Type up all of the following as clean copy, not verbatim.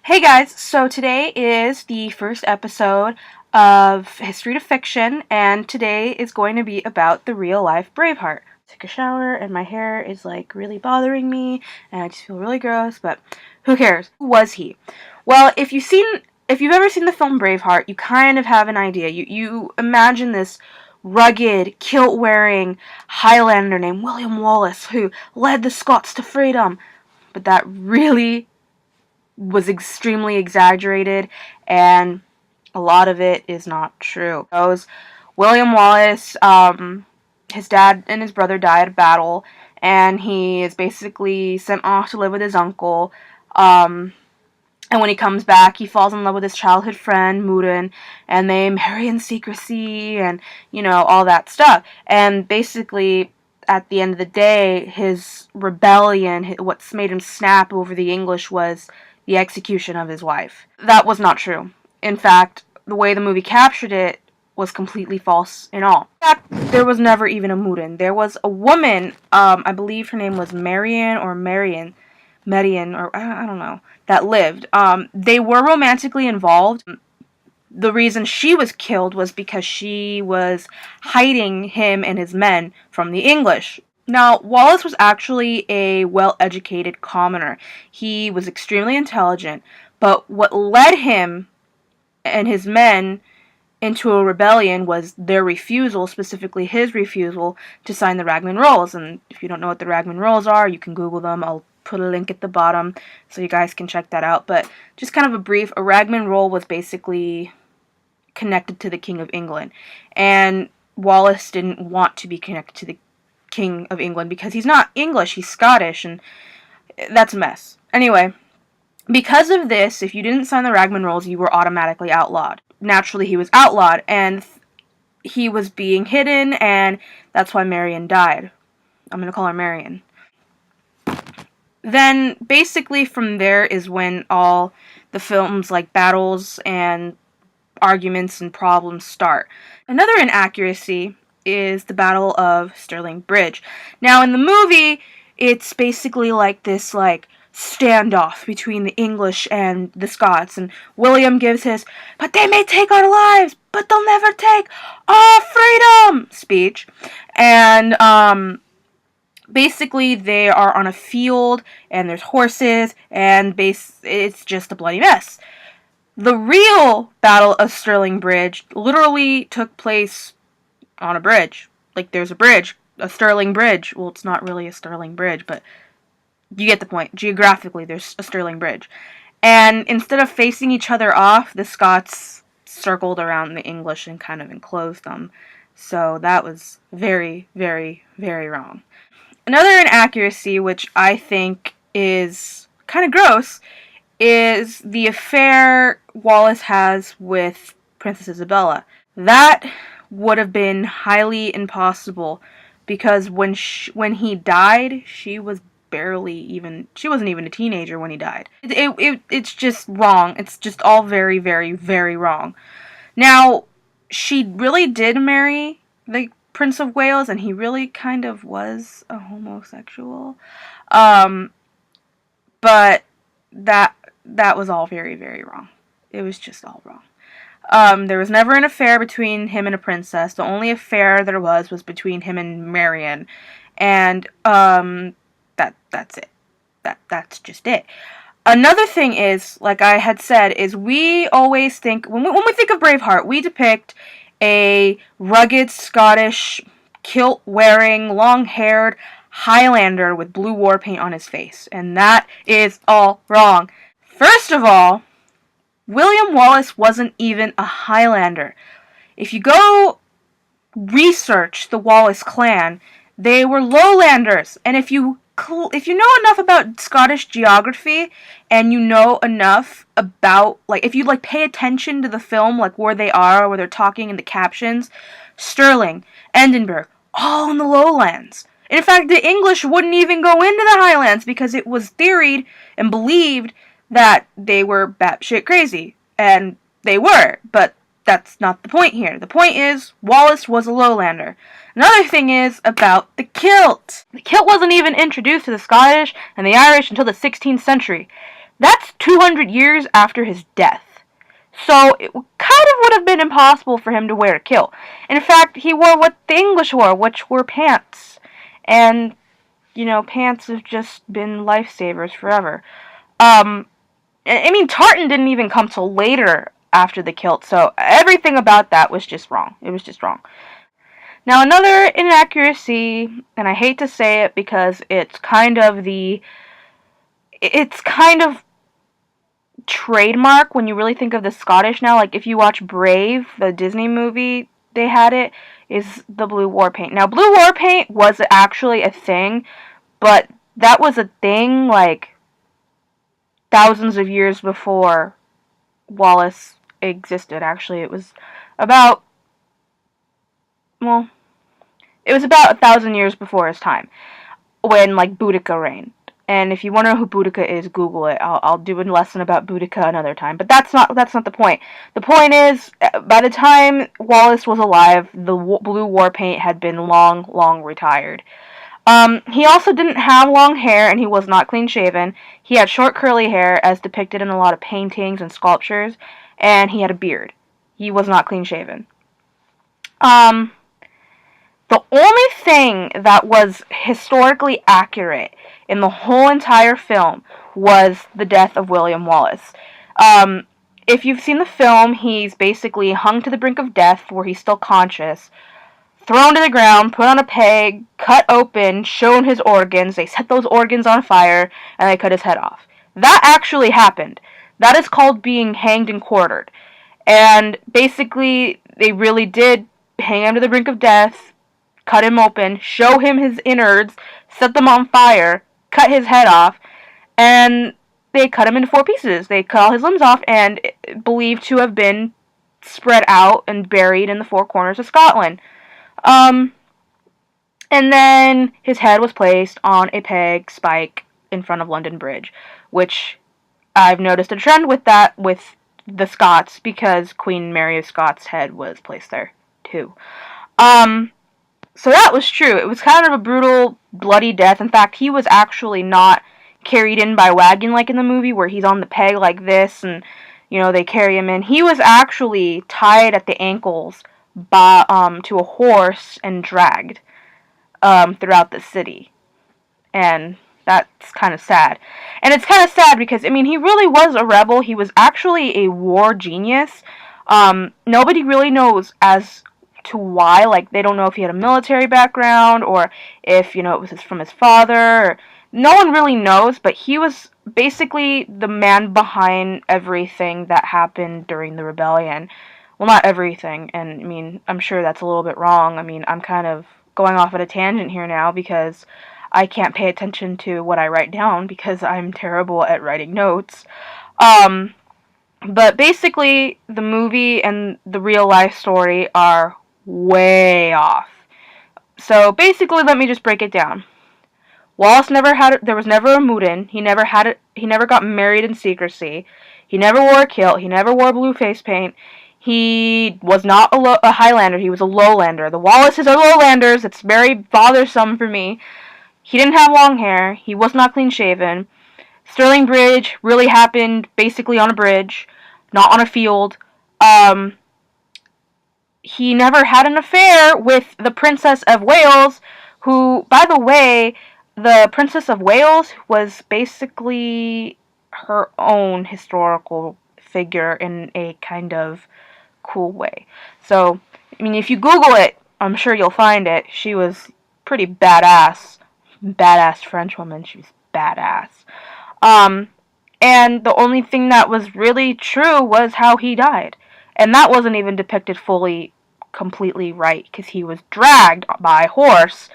Hey guys, so today is the first episode of History to Fiction, and today is going to be about the real life Braveheart. I took a shower and my hair is like really bothering me, and I just feel really gross, but who cares? Who was he? Well, if you've ever seen the film Braveheart, you kind of have an idea. You imagine this rugged, kilt-wearing Highlander named William Wallace who led the Scots to freedom. But that really was extremely exaggerated, and a lot of it is not true. William Wallace, his dad and his brother died of battle, and he is basically sent off to live with his uncle. And when he comes back, he falls in love with his childhood friend, Mudan, and they marry in secrecy, and, all that stuff. And basically, at the end of the day, his rebellion, what's made him snap over the English, was the execution of his wife. That was not true. In fact, the way the movie captured it was completely false in all. In fact, there was never even a Mudan. There was a woman, I believe her name was Marion, or I don't know, that lived. They were romantically involved. The reason she was killed was because she was hiding him and his men from the English. Now, Wallace was actually a well-educated commoner. He was extremely intelligent, but what led him and his men into a rebellion was their refusal, specifically his refusal, to sign the Ragman Rolls. And if you don't know what the Ragman Rolls are, you can Google them. I'll put a link at the bottom so you guys can check that out. But just kind of a Ragman Roll was basically connected to the King of England. And Wallace didn't want to be connected to the King of England because he's not English, he's Scottish, and that's a mess. Anyway, because of this, if you didn't sign the Ragman Rolls, you were automatically outlawed. Naturally, he was outlawed, and he was being hidden, and that's why Marion died. I'm going to call her Marion. Then, basically, from there is when all the films like battles and arguments and problems start. Another inaccuracy is the Battle of Stirling Bridge. Now, in the movie, it's basically like this, standoff between the English and the Scots, and William gives his, "But they may take our lives, but they'll never take our freedom" speech, and, basically they are on a field, and there's horses, and it's just a bloody mess. The real Battle of Stirling Bridge literally took place on a bridge. Like, there's a bridge, a Stirling Bridge. Well, it's not really a Stirling Bridge, but you get the point. Geographically, there's a Stirling Bridge. And instead of facing each other off, the Scots circled around the English and kind of enclosed them. So that was very, very, very wrong. Another inaccuracy, which I think is kind of gross, is the affair Wallace has with Princess Isabella. That would have been highly impossible because when he died, she wasn't even a teenager when he died. It's just wrong. It's just all very, very, very wrong. Now, she really did marry the Prince of Wales, and he really kind of was a homosexual. But that was all very, very wrong. It was just all wrong. There was never an affair between him and a princess. The only affair there was between him and Marion. And, that's it. That's just it. Another thing is, like I had said, is we always think, when we think of Braveheart, we depict a rugged Scottish, kilt-wearing, long-haired Highlander with blue war paint on his face. And that is all wrong. First of all, William Wallace wasn't even a Highlander. If you go research the Wallace clan, they were lowlanders. And if you know enough about Scottish geography, and you know enough about, if you, pay attention to the film, where they are, where they're talking in the captions, Stirling, Edinburgh, all in the lowlands. In fact, the English wouldn't even go into the Highlands because it was theoried and believed that they were batshit crazy. And they were, but that's not the point here. The point is, Wallace was a lowlander. Another thing is about the kilt. The kilt wasn't even introduced to the Scottish and the Irish until the 16th century. That's 200 years after his death. So it kind of would have been impossible for him to wear a kilt. In fact, he wore what the English wore, which were pants. And, pants have just been lifesavers forever. I mean, tartan didn't even come till later after the kilt, so everything about that was just wrong. It was just wrong. Now, another inaccuracy, and I hate to say it because it's kind of trademark when you really think of the Scottish now. Like, if you watch Brave, the Disney movie, they had it, is the blue war paint. Now, blue war paint was actually a thing, but that was a thing, like, thousands of years before Wallace existed. Actually, about, well, it was about 1,000 years before his time, when, like, Boudica reigned. And if you want to know who Boudica is, Google it. I'll do a lesson about Boudica another time. But that's not the point. The point is, by the time Wallace was alive, the blue war paint had been long retired. He also didn't have long hair, and he was not clean shaven. He had short curly hair, as depicted in a lot of paintings and sculptures, and he had a beard. He was not clean shaven. The only thing that was historically accurate in the whole entire film was the death of William Wallace. If you've seen the film, he's basically hung to the brink of death where he's still conscious, thrown to the ground, put on a peg, cut open, shown his organs, they set those organs on fire, and they cut his head off. That actually happened. That is called being hanged and quartered. And basically, they really did hang him to the brink of death, cut him open, show him his innards, set them on fire, cut his head off, and they cut him into 4 pieces. They cut all his limbs off, and believed to have been spread out and buried in the 4 corners of Scotland. And then his head was placed on a peg spike in front of London Bridge, which I've noticed a trend with that with the Scots, because Queen Mary of Scots' head was placed there too. So that was true. It was kind of a brutal, bloody death. In fact, he was actually not carried in by wagon like in the movie, where he's on the peg like this and, they carry him in. He was actually tied at the ankles to a horse and dragged throughout the city. And that's kind of sad. And it's kind of sad because, he really was a rebel. He was actually a war genius. Nobody really knows as to why. Like, they don't know if he had a military background or if, it was from his father. No one really knows, but he was basically the man behind everything that happened during the rebellion. Well, not everything, and I'm sure that's a little bit wrong. I'm kind of going off at a tangent here now because I can't pay attention to what I write down because I'm terrible at writing notes. But basically, the movie and the real life story are way off. So basically, let me just break it down. Wallace there was never a Moudon. He never got married in secrecy. He never wore a kilt. He never wore blue face paint. He was not a Highlander. He was a Lowlander. The Wallaces are Lowlanders. It's very bothersome for me. He didn't have long hair. He was not clean shaven. Stirling Bridge really happened basically on a bridge, not on a field. He never had an affair with the Princess of Wales, who, by the way, the Princess of Wales was basically her own historical figure in a kind of cool way. So, if you Google it, I'm sure you'll find it. She was pretty badass. Badass French woman. She was badass. And the only thing that was really true was how he died. And that wasn't even depicted completely right, because he was dragged by horse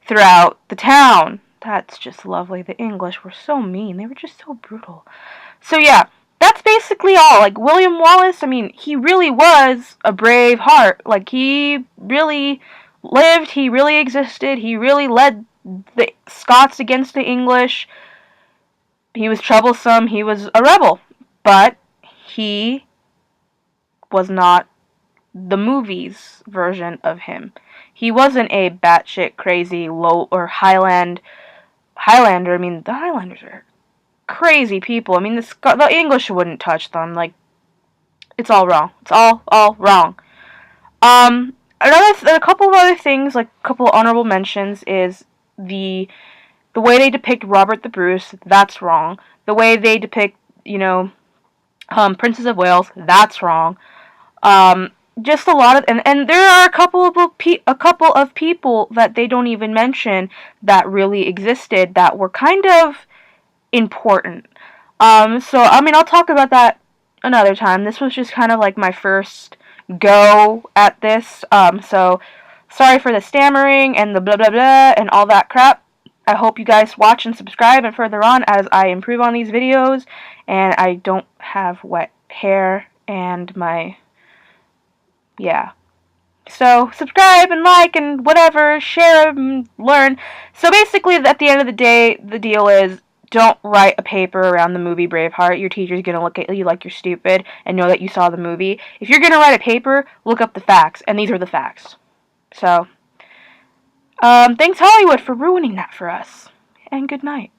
throughout the town. That's just lovely. The English were so mean. They were just so brutal. So yeah, that's basically all. Like, William Wallace, he really was a brave heart. Like, he really lived, he really existed, he really led the Scots against the English. He was troublesome, he was a rebel. But he was not the movie's version of him. He wasn't a batshit crazy Highlander. The Highlanders are crazy people. I mean, the English wouldn't touch them. Like, it's all wrong. It's all wrong. A couple of other things, like a couple of honorable mentions, is the way they depict Robert the Bruce. That's wrong. The way they depict, Princess of Wales. That's wrong. Just a lot of, and there are a couple of people that they don't even mention that really existed that were kind of important. So I mean, I'll talk about that another time. This was just kind of like my first go at this. So sorry for the stammering and the blah blah blah and all that crap. I hope you guys watch and subscribe and further on as I improve on these videos and I don't have wet hair and yeah. So subscribe and like and whatever, share and learn. So basically, at the end of the day, the deal is don't write a paper around the movie Braveheart. Your teacher's gonna look at you like you're stupid and know that you saw the movie. If you're gonna write a paper, look up the facts, and these are the facts. So, thanks Hollywood for ruining that for us. And good night.